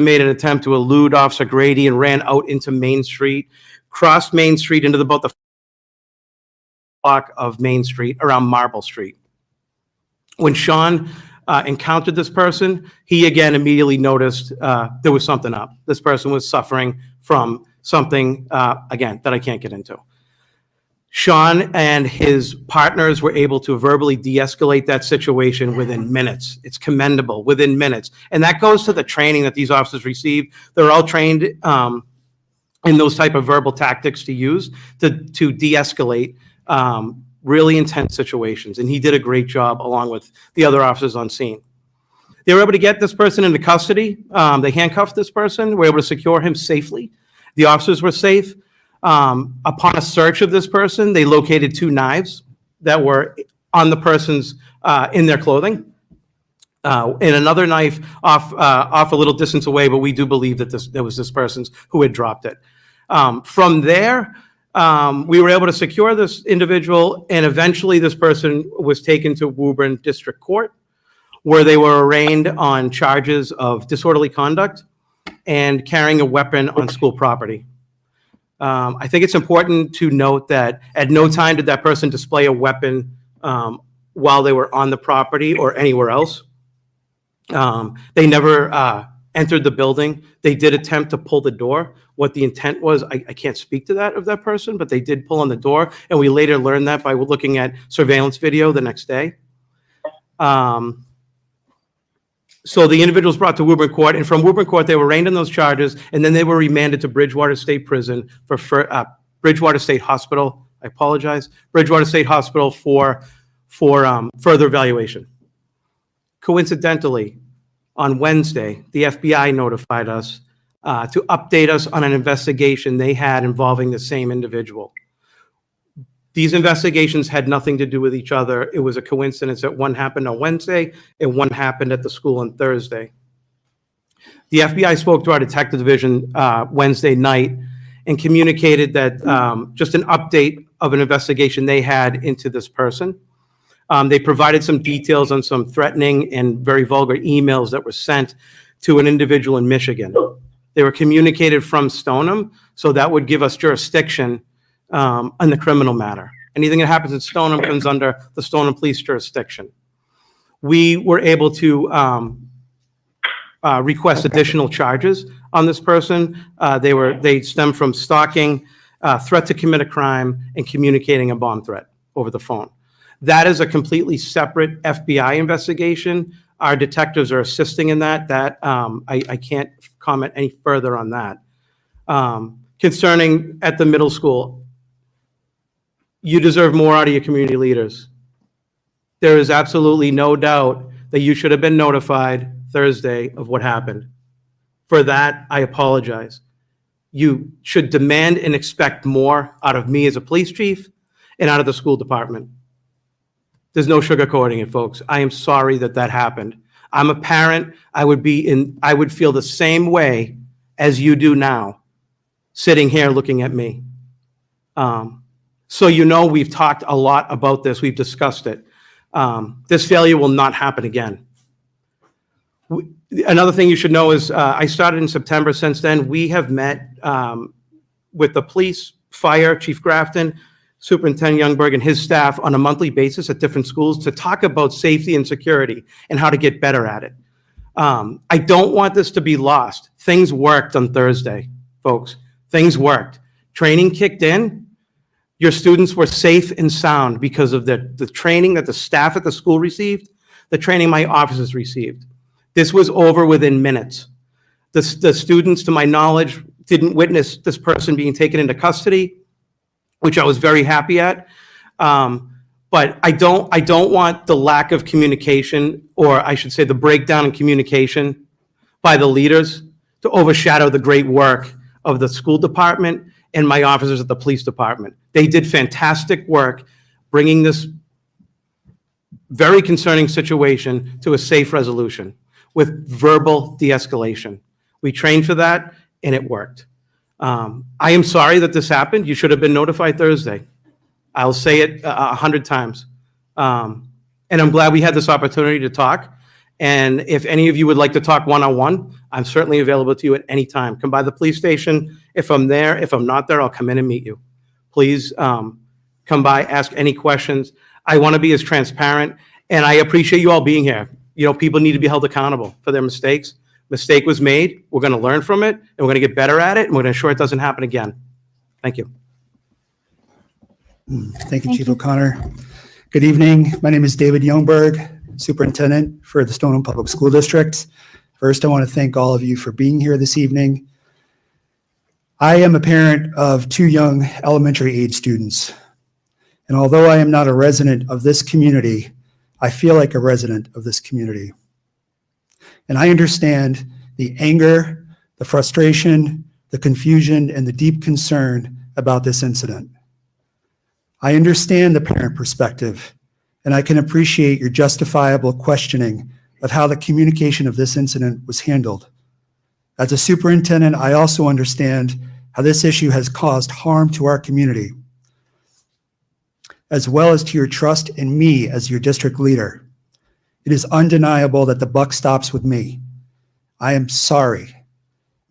made an attempt to elude Officer Grady and ran out into Main Street, crossed Main Street into about the block of Main Street around Marble Street. When Sean encountered this person, he again immediately noticed there was something up. This person was suffering from something, again, that I can't get into. Sean and his partners were able to verbally de-escalate that situation within minutes. It's commendable, within minutes. And that goes to the training that these officers received. They're all trained in those type of verbal tactics to use to de-escalate really intense situations. And he did a great job along with the other officers on scene. They were able to get this person into custody. They handcuffed this person, were able to secure him safely. The officers were safe. Upon a search of this person, they located 2 knives that were on the person's, in their clothing. And another knife off a little distance away, but we do believe that that was this person's who had dropped it. From there, we were able to secure this individual, and eventually this person was taken to Woburn District Court, where they were arraigned on charges of disorderly conduct and carrying a weapon on school property. I think it's important to note that at no time did that person display a weapon while they were on the property or anywhere else. They never entered the building. They did attempt to pull the door. What the intent was, I can't speak to that of that person, but they did pull on the door, and we later learned that by looking at surveillance video the next day. So the individuals brought to Woburn Court, and from Woburn Court, they were arraigned on those charges, and then they were remanded to Bridgewater State Prison for Bridgewater State Hospital. I apologize, Bridgewater State Hospital for further evaluation. Coincidentally, on Wednesday, the FBI notified us to update us on an investigation they had involving the same individual. These investigations had nothing to do with each other. It was a coincidence that one happened on Wednesday and one happened at the school on Thursday. The FBI spoke to our detective division Wednesday night and communicated that just an update of an investigation they had into this person. They provided some details on some threatening and very vulgar emails that were sent to an individual in Michigan. They were communicated from Stoneham, so that would give us jurisdiction on the criminal matter. Anything that happens in Stoneham comes under the Stoneham Police jurisdiction. We were able to request additional charges on this person. They stem from stalking, threat to commit a crime, and communicating a bomb threat over the phone. That is a completely separate FBI investigation. Our detectives are assisting in that. I can't comment any further on that. Concerning at the middle school, you deserve more out of your community leaders. There is absolutely no doubt that you should have been notified Thursday of what happened. For that, I apologize. You should demand and expect more out of me as a police chief and out of the school department. There's no sugarcoating it, folks. I am sorry that that happened. I'm a parent. I would feel the same way as you do now, sitting here looking at me. So we've talked a lot about this. We've discussed it. This failure will not happen again. Another thing you should know is I started in September. Since then, we have met with the police, fire, Chief Grafton, Superintendent Youngberg, and his staff on a monthly basis at different schools to talk about safety and security and how to get better at it. I don't want this to be lost. Things worked on Thursday, folks. Things worked. Training kicked in. Your students were safe and sound because of the training that the staff at the school received, the training my officers received. This was over within minutes. The students, to my knowledge, didn't witness this person being taken into custody, which I was very happy at. But I don't want the lack of communication, or I should say the breakdown in communication by the leaders, to overshadow the great work of the school department and my officers at the police department. They did fantastic work bringing this very concerning situation to a safe resolution with verbal de-escalation. We trained for that, and it worked. I am sorry that this happened. You should have been notified Thursday. I'll say it 100 times. And I'm glad we had this opportunity to talk. And if any of you would like to talk one-on-one, I'm certainly available to you at any time. Come by the police station. If I'm there, if I'm not there, I'll come in and meet you. Please come by, ask any questions. I want to be as transparent, and I appreciate you all being here. You know, people need to be held accountable for their mistakes. Mistake was made. We're going to learn from it, and we're going to get better at it, and we're going to ensure it doesn't happen again. Thank you. Thank you, Chief O'Connor. Good evening. My name is David Youngberg, Superintendent for the Stoneham Public School District. First, I want to thank all of you for being here this evening. I am a parent of 2 young elementary age students. And although I am not a resident of this community, I feel like a resident of this community. And I understand the anger, the frustration, the confusion, and the deep concern about this incident. I understand the parent perspective, and I can appreciate your justifiable questioning of how the communication of this incident was handled. As a superintendent, I also understand how this issue has caused harm to our community, as well as to your trust in me as your district leader. It is undeniable that the buck stops with me. I am sorry.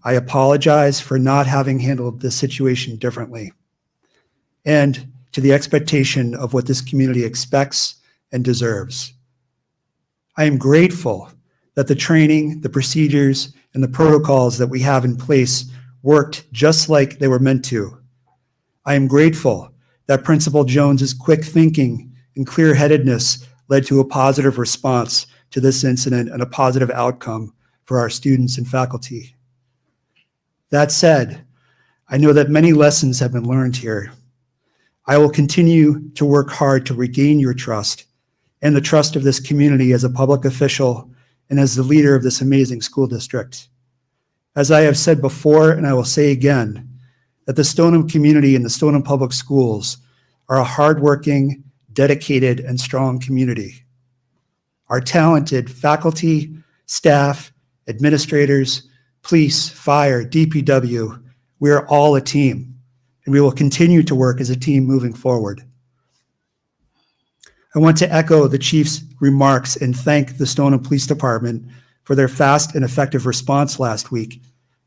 I apologize for not having handled this situation differently, and to the expectation of what this community expects and deserves. I am grateful that the training, the procedures, and the protocols that we have in place worked just like they were meant to. I am grateful that Principal Jones's quick thinking and clear-headedness led to a positive response to this incident and a positive outcome for our students and faculty. That said, I know that many lessons have been learned here. I will continue to work hard to regain your trust and the trust of this community as a public official and as the leader of this amazing school district. As I have said before, and I will say again, that the Stoneham community and the Stoneham Public Schools are a hardworking, dedicated, and strong community. Our talented faculty, staff, administrators, police, fire, DPW, we are all a team, and we will continue to work as a team moving forward. I want to echo the Chief's remarks and thank the Stoneham Police Department for their fast and effective response last week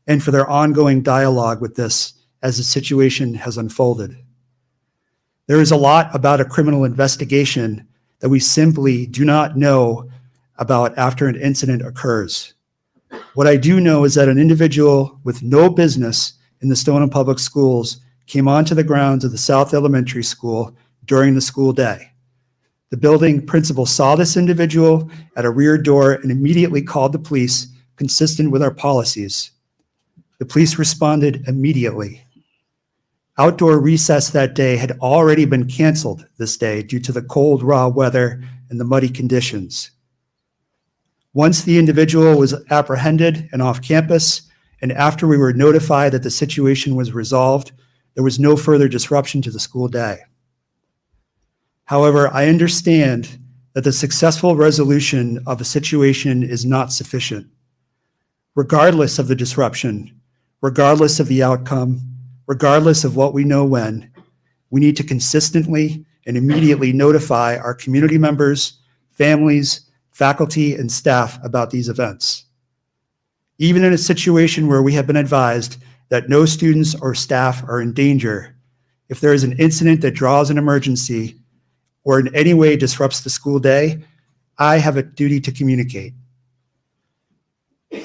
and for their ongoing dialogue with this as the situation has unfolded. There is a lot about a criminal investigation that we simply do not know about after an incident occurs. What I do know is that an individual with no business in the Stoneham Public Schools came onto the grounds of the South Elementary School during the school day. The building principal saw this individual at a rear door and immediately called the police, consistent with our policies. The police responded immediately. Outdoor recess that day had already been canceled this day due to the cold, raw weather and the muddy conditions. Once the individual was apprehended and off campus, and after we were notified that the situation was resolved, there was no further disruption to the school day. However, I understand that the successful resolution of a situation is not sufficient. Regardless of the disruption, regardless of the outcome, regardless of what we know when, we need to consistently and immediately notify our community members, families, faculty, and staff about these events. Even in a situation where we have been advised that no students or staff are in danger, if there is an incident that draws an emergency or in any way disrupts the school day, I have a duty to communicate.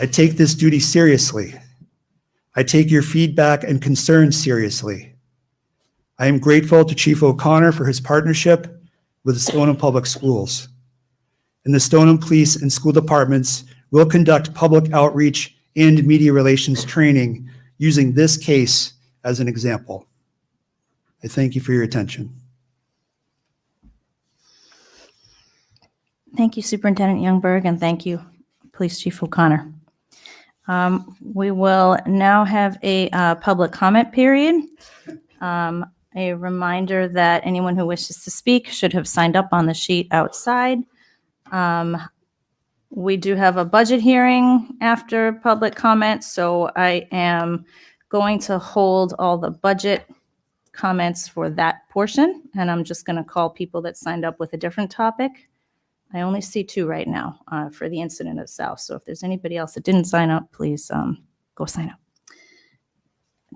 I take this duty seriously. I take your feedback and concerns seriously. I am grateful to Chief O'Connor for his partnership with the Stoneham Public Schools. And the Stoneham Police and School Departments will conduct public outreach and media relations training using this case as an example. I thank you for your attention. Thank you, Superintendent Youngberg, and thank you, Police Chief O'Connor. We will now have a public comment period. A reminder that anyone who wishes to speak should have signed up on the sheet outside. We do have a budget hearing after public comments, so I am going to hold all the budget comments for that portion, and I'm just going to call people that signed up with a different topic. I only see 2 right now for the incident at South. So if there's anybody else that didn't sign up, please go sign up.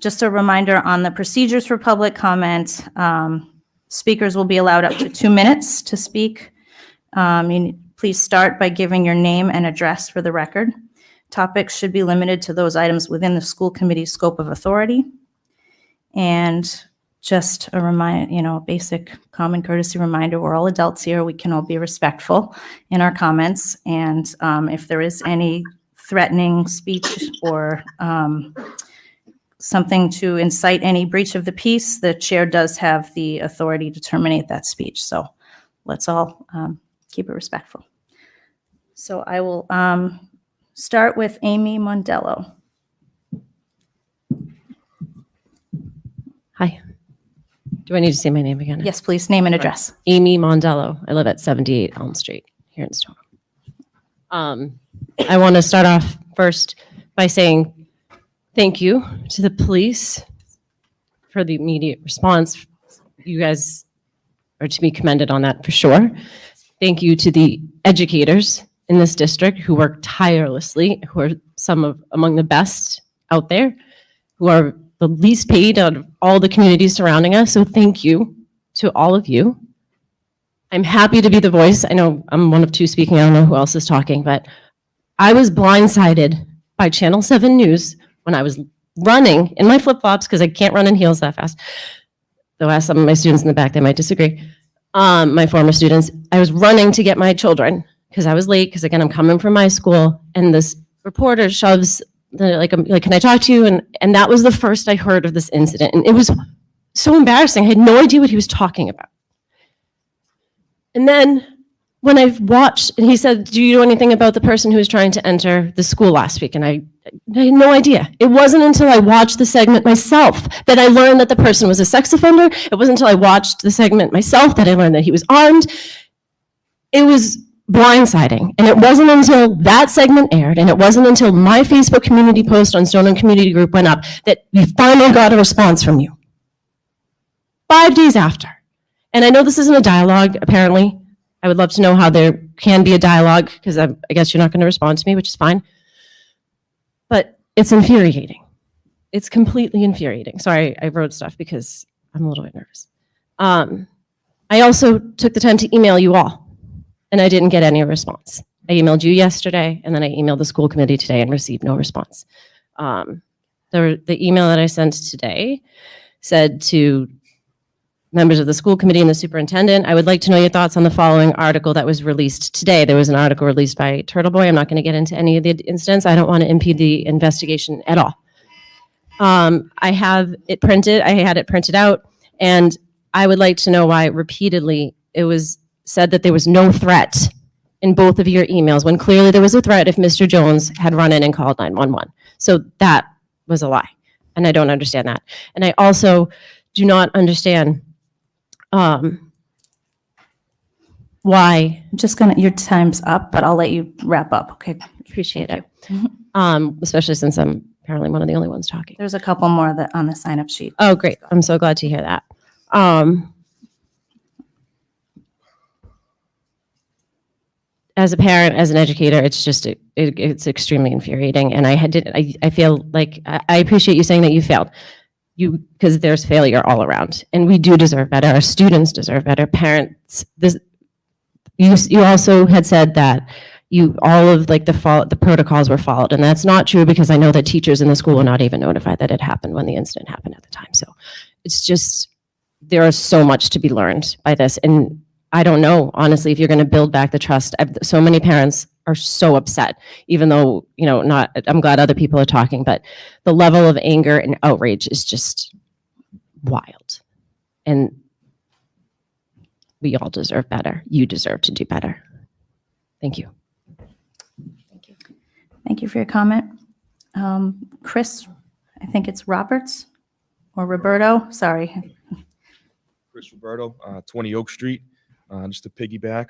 Just a reminder on the procedures for public comment. Speakers will be allowed up to 2 minutes to speak. Please start by giving your name and address for the record. Topics should be limited to those items within the school committee's scope of authority. And just a basic common courtesy reminder, we're all adults here. We can all be respectful in our comments. And if there is any threatening speech or something to incite any breach of the peace, the chair does have the authority to terminate that speech. So let's all keep it respectful. So I will start with Amymondelo. Hi. Do I need to say my name again? Yes, please, name and address. Amymondelo. I live at 78 Elm Street here in Stoneham. I want to start off first by saying thank you to the police for the immediate response. You guys are to be commended on that for sure. Thank you to the educators in this district who work tirelessly, who are among the best out there, who are the least paid out of all the communities surrounding us. So thank you to all of you. I'm happy to be the voice. I know I'm one of 2 speaking. I don't know who else is talking, but I was blindsided by Channel 7 News when I was running in my flip-flops, because I can't run in heels that fast. Though I asked some of my students in the back, they might disagree. My former students, I was running to get my children because I was late, because again, I'm coming from my school, and this reporter shoves like, can I talk to you? And that was the first I heard of this incident. And it was so embarrassing. I had no idea what he was talking about. And then when I watched, and he said, do you know anything about the person who was trying to enter the school last week? And I had no idea. It wasn't until I watched the segment myself that I learned that the person was a sex offender. It wasn't until I watched the segment myself that I learned that he was armed. It was blindsiding. And it wasn't until that segment aired, and it wasn't until my Facebook community post on Stoneham Community Group went up, that we finally got a response from you. 5 days after. And I know this isn't a dialogue, apparently. I would love to know how there can be a dialogue, because I guess you're not going to respond to me, which is fine. But it's infuriating. It's completely infuriating. Sorry, I wrote stuff because I'm a little bit nervous. I also took the time to email you all, and I didn't get any response. I emailed you yesterday, and then I emailed the school committee today and received no response. The email that I sent today said to members of the school committee and the superintendent, I would like to know your thoughts on the following article that was released today. There was an article released by Turtle Boy. I'm not going to get into any of the incidents. I don't want to impede the investigation at all. I have it printed. I had it printed out, and I would like to know why repeatedly it was said that there was no threat in both of your emails, when clearly there was a threat if Mr. Jones had run in and called 911. So that was a lie, and I don't understand that. And I also do not understand why. Your time's up, but I'll let you wrap up, okay? Appreciate it. Especially since I'm apparently one of the only ones talking. There's a couple more that on the sign-up sheet. Oh, great. I'm so glad to hear that. As a parent, as an educator, it's just, it's extremely infuriating. And I feel like, I appreciate you saying that you failed. Because there's failure all around, and we do deserve better. Our students deserve better. Parents, you also had said that all of the protocols were followed, and that's not true, because I know that teachers in the school were not even notified that it happened when the incident happened at the time. So it's just, there is so much to be learned by this, and I don't know, honestly, if you're going to build back the trust. So many parents are so upset, even though, I'm glad other people are talking, but the level of anger and outrage is just wild. And we all deserve better. You deserve to do better. Thank you. Thank you. Thank you for your comment. Chris, I think it's Roberts or Roberto, sorry. Chris Roberto, 20 Oak Street. Just to piggyback,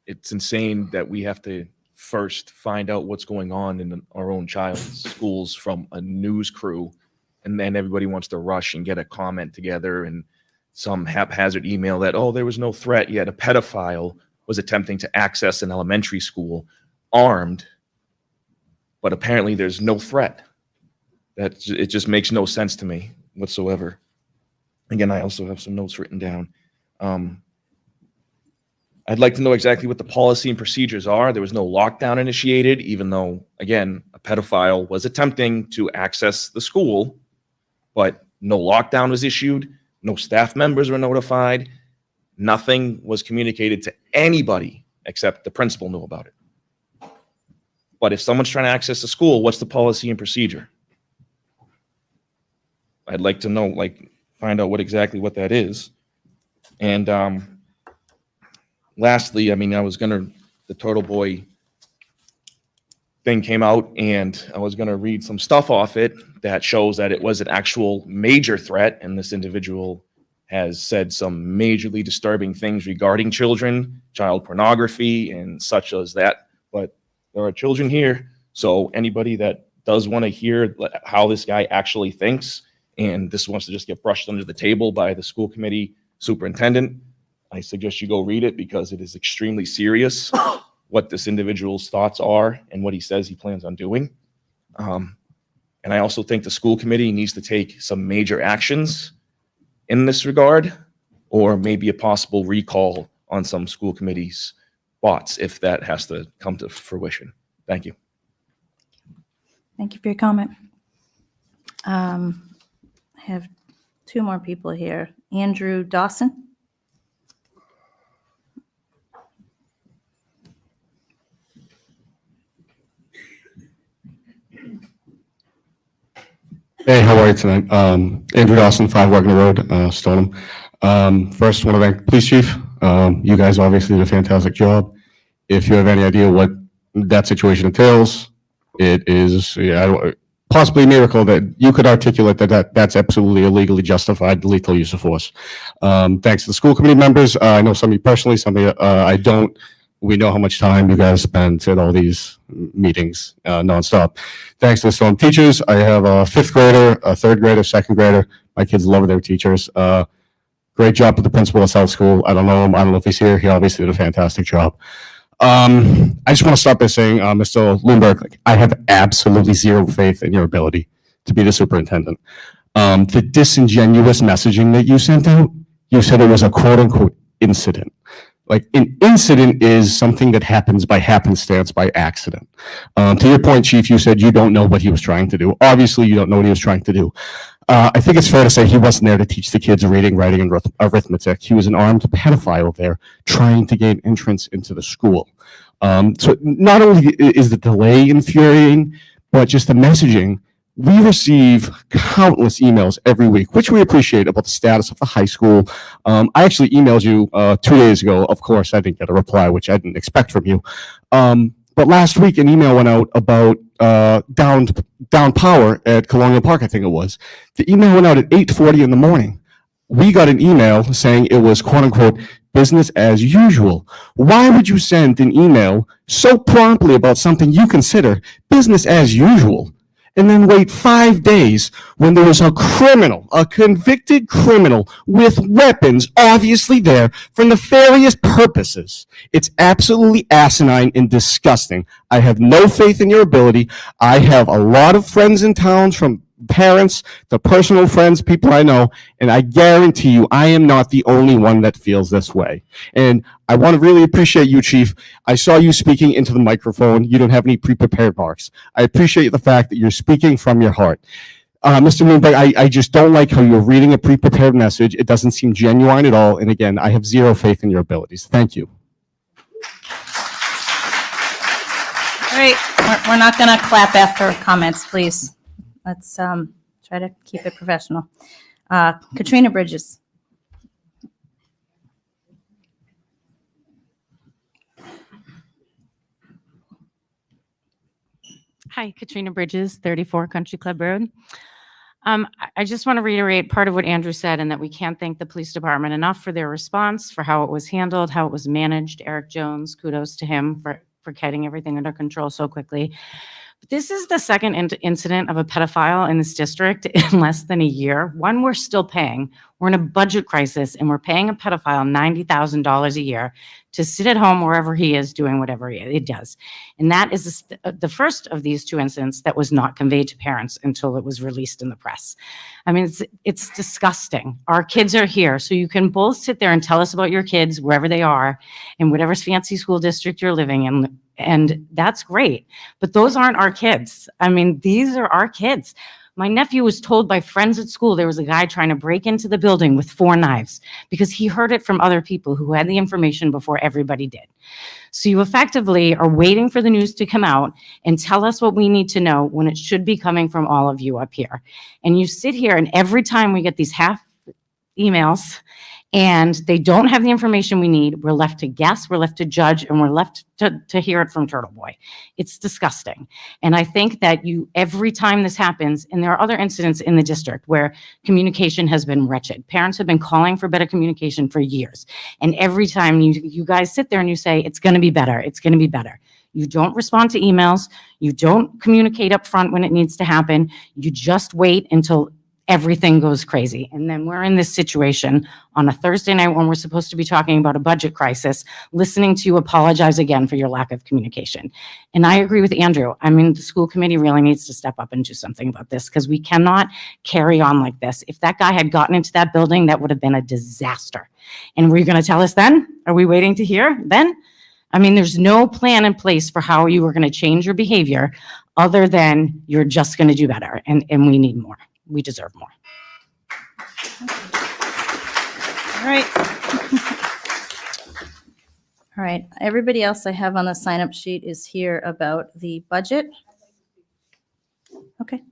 it's insane that we have to first find out what's going on in our own child's schools from a news crew, and then everybody wants to rush and get a comment together and some haphazard email that, oh, there was no threat, yet a pedophile was attempting to access an elementary school armed, but apparently there's no threat. It just makes no sense to me whatsoever. Again, I also have some notes written down. I'd like to know exactly what the policy and procedures are. There was no lockdown initiated, even though, again, a pedophile was attempting to access the school, but no lockdown was issued. No staff members were notified. Nothing was communicated to anybody except the principal knew about it. But if someone's trying to access the school, what's the policy and procedure? I'd like to know, find out what that is. And lastly, I mean, the Turtle Boy thing came out, and I was gonna read some stuff off it that shows that it was an actual major threat, and this individual has said some majorly disturbing things regarding children, child pornography, and such as that. But there are children here, so anybody that does want to hear how this guy actually thinks, and this wants to just get brushed under the table by the school committee superintendent, I suggest you go read it, because it is extremely serious what this individual's thoughts are and what he says he plans on doing. And I also think the school committee needs to take some major actions in this regard, or maybe a possible recall on some school committees' thoughts if that has to come to fruition. Thank you. Thank you for your comment. I have two more people here. Andrew Dawson. Hey, how are you tonight? Andrew Dawson, 5 Wagner Road, Stoneham. First, want to thank the police chief. You guys obviously did a fantastic job. If you have any idea what that situation entails, it is possibly a miracle that you could articulate that's absolutely illegally justified lethal use of force. Thanks to the school committee members. I know some of you personally, some of you I don't. We know how much time you guys spend at all these meetings nonstop. Thanks to the Stoneham teachers. I have a 5th grader, a 3rd grader, 2nd grader. My kids love their teachers. Great job with the principal at South School. I don't know him. I don't know if he's here. He obviously did a fantastic job. I just want to start by saying, Mr. Lundberg, I have absolutely zero faith in your ability to be the superintendent. The disingenuous messaging that you sent out, you said it was a quote unquote incident. Like, an incident is something that happens by happenstance, by accident. To your point, Chief, you said you don't know what he was trying to do. Obviously, you don't know what he was trying to do. I think it's fair to say he wasn't there to teach the kids reading, writing, and arithmetic. He was an armed pedophile there trying to gain entrance into the school. So not only is the delay infuriating, but just the messaging. We receive countless emails every week, which we appreciate, about the status of the high school. I actually emailed you 2 days ago. Of course, I didn't get a reply, which I didn't expect from you. But last week, an email went out about down power at Colonial Park, I think it was. The email went out at 8:40 in the morning. We got an email saying it was, quote unquote, business as usual. Why would you send an email so promptly about something you consider business as usual, and then wait 5 days when there was a criminal, a convicted criminal with weapons obviously there for nefarious purposes? It's absolutely asinine and disgusting. I have no faith in your ability. I have a lot of friends in towns, from parents to personal friends, people I know, and I guarantee you I am not the only one that feels this way. And I want to really appreciate you, Chief. I saw you speaking into the microphone. You don't have any pre-prepared marks. I appreciate the fact that you're speaking from your heart. Mr. Moonberg, I just don't like how you're reading a pre-prepared message. It doesn't seem genuine at all. And again, I have zero faith in your abilities. Thank you. All right, we're not going to clap after comments, please. Let's try to keep it professional. Katrina Bridges. Hi, Katrina Bridges, 34 Country Club Road. I just want to reiterate part of what Andrew said, and that we can't thank the police department enough for their response, for how it was handled, how it was managed. Eric Jones, kudos to him for getting everything under control so quickly. But this is the second incident of a pedophile in this district in less than a year. One we're still paying, We're in a budget crisis and we're paying a pedophile $90,000 a year to sit at home wherever he is doing whatever he does. And that is the first of these two incidents that was not conveyed to parents until it was released in the press. I mean, it's disgusting. Our kids are here, so you can both sit there and tell us about your kids wherever they are in whatever fancy school district you're living in, and that's great. But those aren't our kids. I mean, these are our kids. My nephew was told by friends at school there was a guy trying to break into the building with 4 knives because he heard it from other people who had the information before everybody did. So you effectively are waiting for the news to come out and tell us what we need to know when it should be coming from all of you up here. And you sit here, and every time we get these half emails and they don't have the information we need, we're left to guess, we're left to judge, and we're left to hear it from Turtle Boy. It's disgusting. And I think that every time this happens, and there are other incidents in the district where communication has been wretched. Parents have been calling for better communication for years. And every time you guys sit there and you say, it's gonna be better, it's gonna be better. You don't respond to emails, you don't communicate up front when it needs to happen, you just wait until everything goes crazy. And then we're in this situation on a Thursday night when we're supposed to be talking about a budget crisis, listening to you apologize again for your lack of communication. And I agree with Andrew. I mean, the school committee really needs to step up and do something about this because we cannot carry on like this. If that guy had gotten into that building, that would have been a disaster. And were you going to tell us then? Are we waiting to hear then? I mean, there's no plan in place for how you are going to change your behavior other than you're just going to do better. And we need more. We deserve more. All right. All right, everybody else I have on the sign-up sheet is here about the budget. Okay.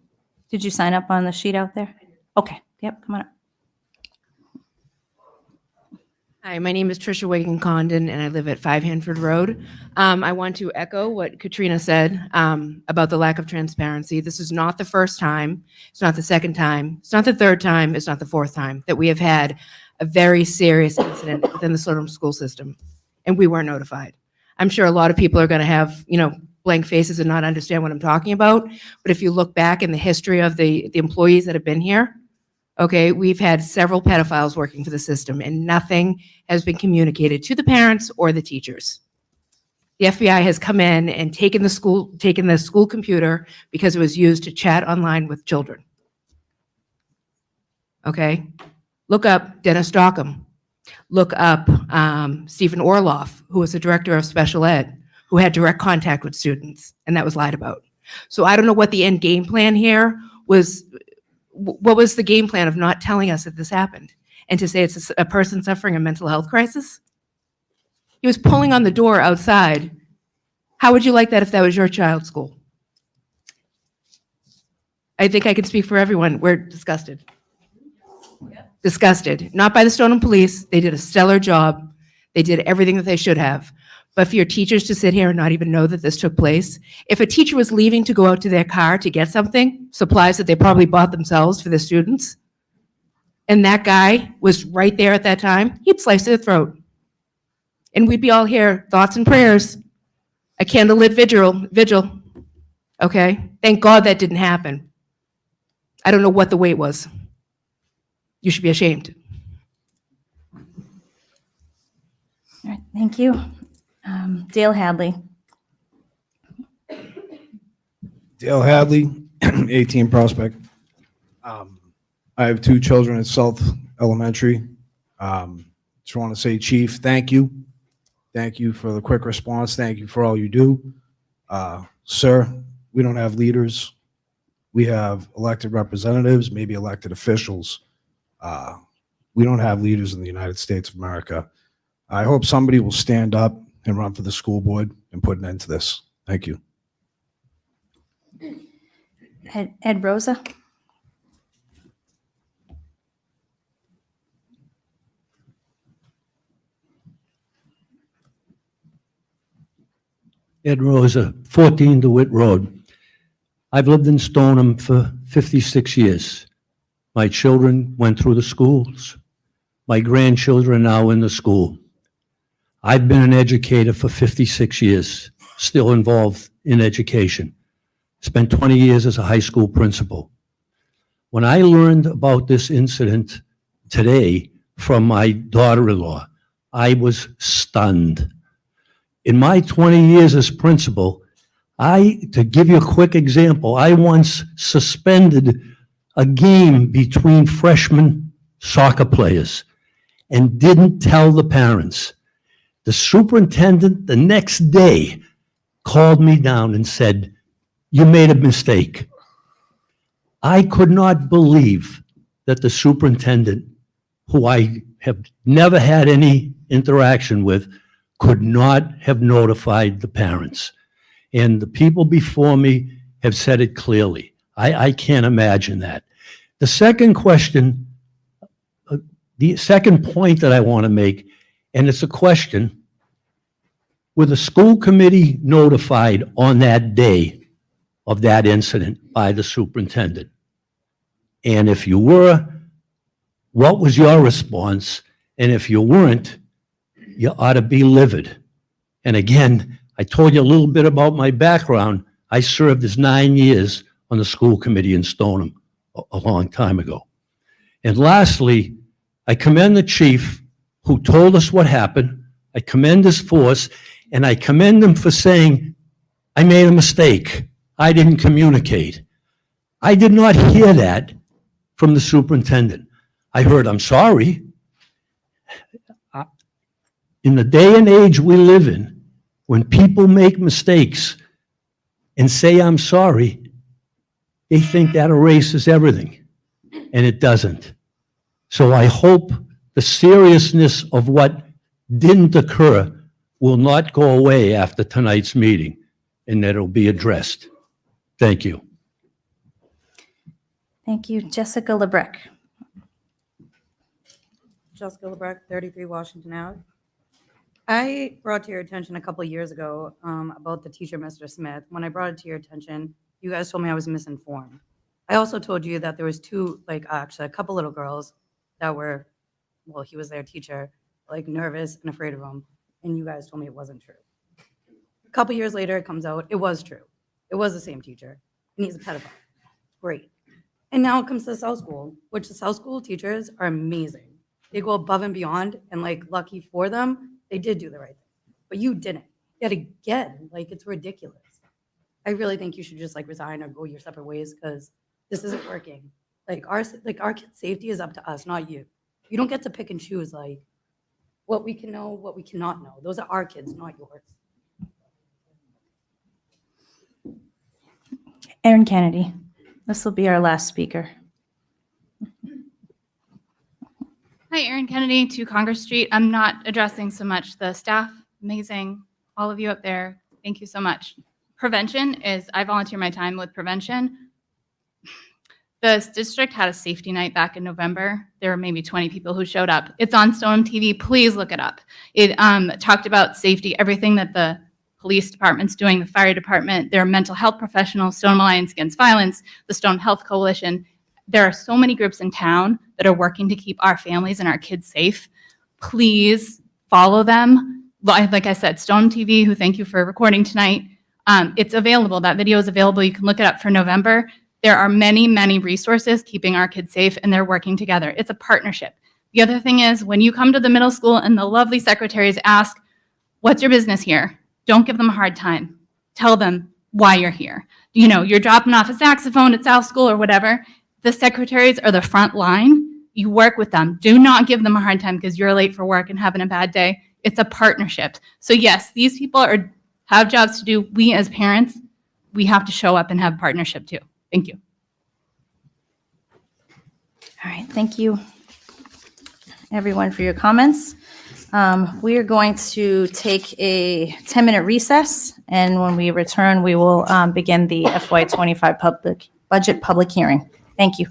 Did you sign up on the sheet out there? Okay, yep, come on up. Hi, my name is Trisha Wen Condon, and I live at 5 Hanford Road. I want to echo what Katrina said about the lack of transparency. This is not the first time. It's not the second time. It's not the third time. It's not the fourth time that we have had a very serious incident within the Stoneham school system, and we weren't notified. I'm sure a lot of people are going to have, blank faces and not understand what I'm talking about. But if you look back in the history of the employees that have been here, okay, we've had several pedophiles working for the system, and nothing has been communicated to the parents or the teachers. The FBI has come in and taken the school computer because it was used to chat online with children. Okay, look up Dennis Dockham. Look up Stephen Orloff, who was the director of special ed, who had direct contact with students, and that was lied about. So I don't know what the end game plan here was. What was the game plan of not telling us that this happened and to say it's a person suffering a mental health crisis? He was pulling on the door outside. How would you like that if that was your child's school? I think I can speak for everyone. We're disgusted. Disgusted. Not by the Stoneham police. They did a stellar job. They did everything that they should have. But for your teachers to sit here and not even know that this took place, if a teacher was leaving to go out to their car to get something, supplies that they probably bought themselves for the students, and that guy was right there at that time, he'd slice their throat. And we'd be all here, thoughts and prayers, a candlelit vigil, okay? Thank God that didn't happen. I don't know what the wait was. You should be ashamed. All right, thank you. Dale Hadley. Dale Hadley, 18 Prospect. I have 2 children at South Elementary. Just want to say, Chief, thank you. Thank you for the quick response. Thank you for all you do. Sir, we don't have leaders. We have elected representatives, maybe elected officials. We don't have leaders in the United States of America. I hope somebody will stand up and run for the school board and put an end to this. Thank you. Ed Rosa. Ed Rosa, 14 DeWitt Road. I've lived in Stoneham for 56 years. My children went through the schools. My grandchildren are now in the school. I've been an educator for 56 years, still involved in education. Spent 20 years as a high school principal. When I learned about this incident today from my daughter-in-law. I was stunned. In my 20 years as principal, to give you a quick example, I once suspended a game between freshman soccer players and didn't tell the parents. The superintendent the next day called me down and said, "You made a mistake." I could not believe that the superintendent, who I have never had any interaction with, could not have notified the parents. And the people before me have said it clearly. I can't imagine that. The second question, the second point that I want to make, and it's a question, were the school committee notified on that day of that incident by the superintendent? And if you were, what was your response? And if you weren't, you ought to be livid. And again, I told you a little bit about my background. I served as 9 years on the school committee in Stoneham a long time ago. And lastly, I commend the chief who told us what happened. I commend his force, and I commend him for saying, "I made a mistake. I didn't communicate." I did not hear that from the superintendent. I heard, "I'm sorry." In the day and age we live in, when people make mistakes and say, "I'm sorry," they think that erases everything, and it doesn't. So I hope the seriousness of what didn't occur will not go away after tonight's meeting, and that it'll be addressed. Thank you. Thank you. Jessica Lebrec. Jessica Lebrec, 33 Washington Ave. I brought to your attention a couple of years ago about the teacher, Mr. Smith. When I brought it to your attention, you guys told me I was misinformed. I also told you that there was actually a couple little girls that were, well, he was their teacher, like nervous and afraid of him. And you guys told me it wasn't true. A couple years later, it comes out, it was true. It was the same teacher, and he's a pedophile. Great. And now it comes to the South School, which the South School teachers are amazing. They go above and beyond, and like lucky for them, they did do the right thing. But you didn't. Yet again, like it's ridiculous. I really think you should just like resign or go your separate ways because this isn't working. Like our kids' safety is up to us, not you. You don't get to pick and choose like what we can know, what we cannot know. Those are our kids, not yours. Erin Kennedy. This will be our last speaker. Hi, Erin Kennedy, 2 Congress Street. I'm not addressing so much the staff. Amazing. All of you up there, thank you so much. Prevention is, I volunteer my time with prevention. The district had a safety night back in November. There were maybe 20 people who showed up. It's on Stoneham TV. Please look it up. It talked about safety, everything that the police department's doing, the fire department, there are mental health professionals, Stoneham Alliance Against Violence, the Stoneham Health Coalition. There are so many groups in town that are working to keep our families and our kids safe. Please follow them. Like I said, Stoneham TV, who thank you for recording tonight. It's available. That video is available. You can look it up for November. There are many, many resources keeping our kids safe, and they're working together. It's a partnership. The other thing is when you come to the middle school and the lovely secretaries ask, "What's your business here?" Don't give them a hard time. Tell them why you're here. You know, you're dropping off a saxophone at South School or whatever. The secretaries are the front line. You work with them. Do not give them a hard time because you're late for work and having a bad day. It's a partnership. So yes, these people have jobs to do. We as parents, we have to show up and have partnership too. Thank you. All right, thank you, everyone, for your comments. We are going to take a 10-minute recess, and when we return, we will begin the FY25 budget public hearing. Thank you.